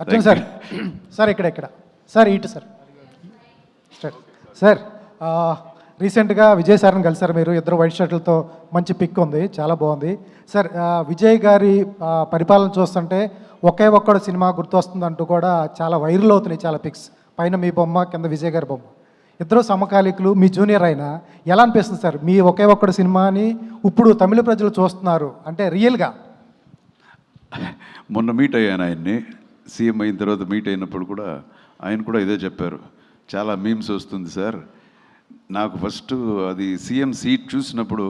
Arjun sir sir ఇక్కడ sir ఇటు sir sir రీసెంట్గా విజయ్ సార్ని కలిసారు మీరు, ఇద్దరు వైట్ షర్ట్లతో మంచి పిక్ ఉంది, చాలా బాగుంది సార్. విజయ్ గారి పరిపాలన చూస్తుంటే ఒకే ఒక్కడు సినిమా గుర్తొస్తుందంటూ కూడా చాలా వైరల్ అవుతున్నాయి చాలా పిక్స్. పైన మీ బొమ్మ, కింద విజయ్ గారి బొమ్మ, ఇద్దరు సమకాలీకులు, మీ జూనియర్ అయినా ఎలా అనిపిస్తుంది సార్ మీ ఒకే ఒక్కడు సినిమాని ఇప్పుడు తమిళ ప్రజలు చూస్తున్నారు అంటే రియల్గా? మొన్న మీట్ అయ్యాను ఆయన్ని, సీఎం అయిన తర్వాత మీట్ అయినప్పుడు కూడా ఆయన కూడా ఇదే చెప్పారు, చాలా మీమ్స్ వస్తుంది సార్. నాకు ఫస్ట్ అది సీఎం సీట్ చూసినప్పుడు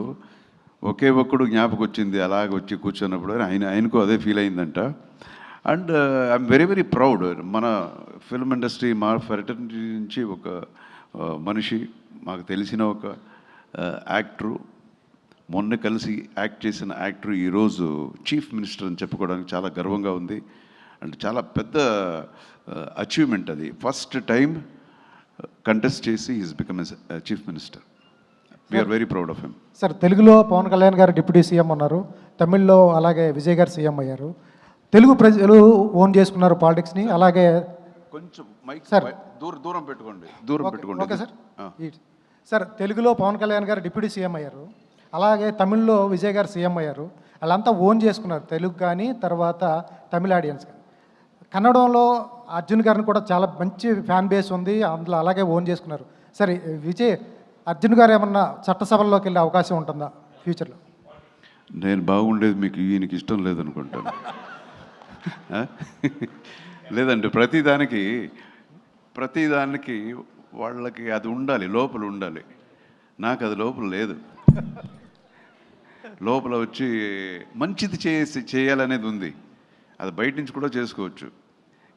ఒకే ఒక్కడు జ్ఞాపకం వచ్చింది, అలాగ వచ్చి కూర్చున్నప్పుడు ఆయనకు అదే ఫీల్ అయిందంట. And I'm very very proud, మన ఫిల్మ్ ఇండస్ట్రీ మా ఫెటర్నిటీ నుంచి ఒక మనిషి, మాకు తెలిసిన ఒక యాక్టరు, మొన్న కలిసి యాక్ట్ చేసిన యాక్టర్ ఈరోజు చీఫ్ మినిస్టర్ అని చెప్పుకోవడానికి చాలా గర్వంగా ఉంది. అండ్ చాలా పెద్ద అచీవ్మెంట్ అది. ఫస్ట్ టైం కంటెస్ట్ చేసి is become chief minister. We are very proud of him. Sir తెలుగులో పవన్ కళ్యాణ్ గారు డిప్యూటీ సీఎం ఉన్నారు, తమిళ్లో అలాగే విజయ్ గారు సీఎం అయ్యారు. తెలుగు ప్రజలు ఓన్ చేసుకున్నారు పాలిటిక్స్ని. అలాగే కొంచెం మైక్ సార్ దూరం పెట్టుకోండి, దూరం పెట్టుకోండి. Okay sir. సార్ తెలుగులో పవన్ కళ్యాణ్ గారు డిప్యూటీ సీఎం అయ్యారు, అలాగే తమిళ్లో విజయ్ గారు సీఎం అయ్యారు. వాళ్ళంతా ఓన్ చేసుకున్నారు తెలుగు కానీ, తర్వాత తమిళ ఆడియన్స్ కానీ. కన్నడంలో అర్జున్ గారిని కూడా చాలా మంచి ఫ్యాన్ బేస్ ఉంది, అందులో అలాగే ఓన్ చేసుకున్నారు. సరే అర్జున్ గారు ఏమన్నా చట్టసభల్లోకి వెళ్ళే అవకాశం ఉంటుందా ఫ్యూచర్లో? నేను బాగుండేది మీకు ఈయనకి ఇష్టం లేదనుకుంటాను. లేదండి, ప్రతిదానికి వాళ్ళకి అది ఉండాలి, లోపల ఉండాలి. నాకు అది లోపల లేదు. లోపల వచ్చి మంచిది చేయాలనేది ఉంది, అది బయట నుంచి కూడా చేసుకోవచ్చు.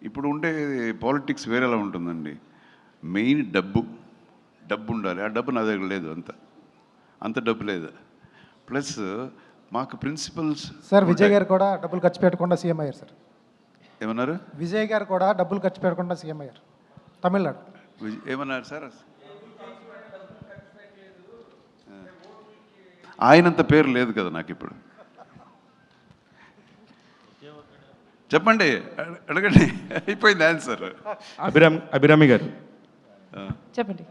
ఇప్పుడు ఉండే పాలిటిక్స్ వేరేలా ఉంటుందండి. మెయిన్ డబ్బు ఉండాలి. ఆ డబ్బు నా దగ్గర లేదు, అంత డబ్బు లేదు. ప్లస్ మాకు ప్రిన్సిపల్స్. సార్ విజయ్ గారు కూడా డబ్బులు ఖర్చు పెట్టకుండా సీఎం అయ్యారు సార్. ఏమన్నారు? విజయ్ గారు కూడా డబ్బులు ఖర్చు పెట్టకుండా సీఎం అయ్యారు తమిళనాడు. ఏమన్నారు సార్? ఆయనంత పేరు లేదు కదా నాకు ఇప్పుడు. చెప్పండి, అడగండి. అయిపోయింది ఆన్సర్. అభిరామి గారు చెప్పండి.